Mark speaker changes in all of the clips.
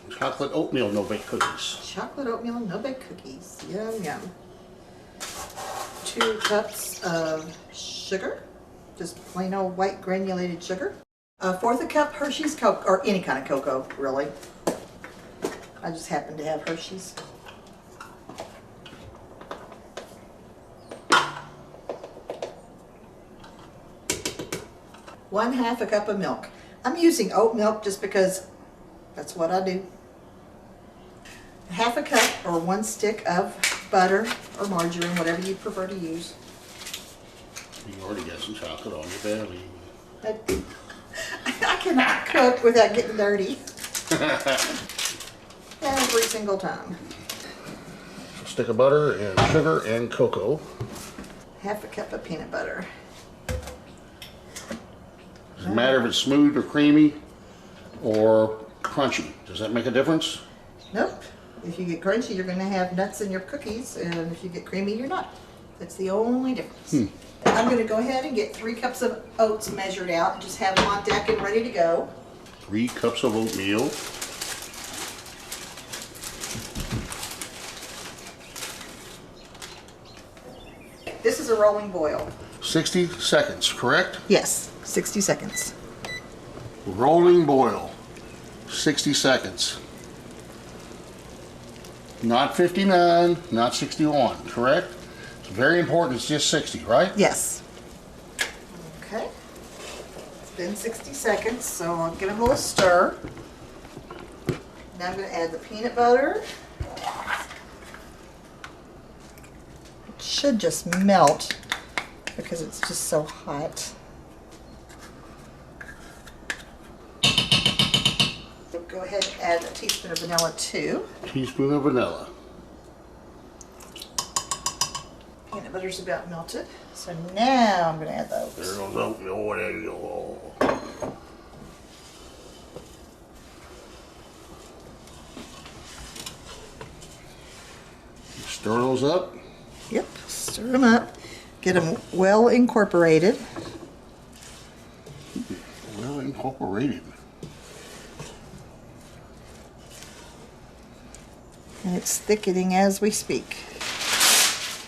Speaker 1: chocolate oatmeal no-bake cookies.
Speaker 2: Chocolate oatmeal no-bake cookies. Yum, yum. 2 cups of sugar, just plain old white granulated sugar. 1/4 a cup Hershey's cocoa, or any kind of cocoa, really. I just happen to have Hershey's. 1/2 a cup of milk. I'm using oat milk just because that's what I do. 1/2 a cup or 1 stick of butter or margarine, whatever you prefer to use.
Speaker 1: You already got some chocolate on your belly.
Speaker 2: I cannot cook without getting dirty. Every single time.
Speaker 1: A stick of butter and sugar and cocoa.
Speaker 2: 1/2 a cup of peanut butter.
Speaker 1: Does it matter if it's smooth or creamy or crunchy? Does that make a difference?
Speaker 2: Nope. If you get crunchy, you're going to have nuts in your cookies, and if you get creamy, you're not. That's the only difference. I'm going to go ahead and get 3 cups of oats measured out. Just have them on deck and ready to go.
Speaker 1: 3 cups of oatmeal.
Speaker 2: This is a rolling boil.
Speaker 1: 60 seconds, correct?
Speaker 2: Yes, 60 seconds.
Speaker 1: Rolling boil. 60 seconds. Not 59, not 61, correct? It's very important, it's just 60, right?
Speaker 2: Yes. Okay. It's been 60 seconds, so I'll give it a little stir. Now I'm going to add the peanut butter. It should just melt because it's just so hot. So go ahead and add a teaspoon of vanilla too.
Speaker 1: Teaspoon of vanilla.
Speaker 2: Peanut butter's about melted. So now I'm going to add the oats.
Speaker 1: There goes oatmeal. There you go. Stir those up.
Speaker 2: Yep, stir them up. Get them well incorporated.
Speaker 1: Well incorporated.
Speaker 2: And it's thickening as we speak.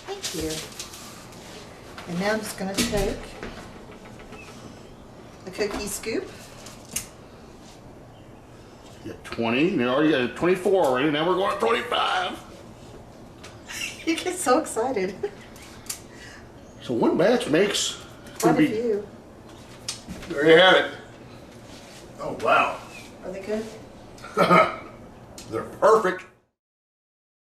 Speaker 2: Thank you. And now I'm just going to take the cookie scoop.
Speaker 1: You got 20. You already got 24 already. Now we're going to 25.
Speaker 2: You get so excited.
Speaker 1: So one batch makes
Speaker 2: Quite a few.
Speaker 3: There you have it. Oh, wow.
Speaker 2: Are they good?
Speaker 3: They're perfect.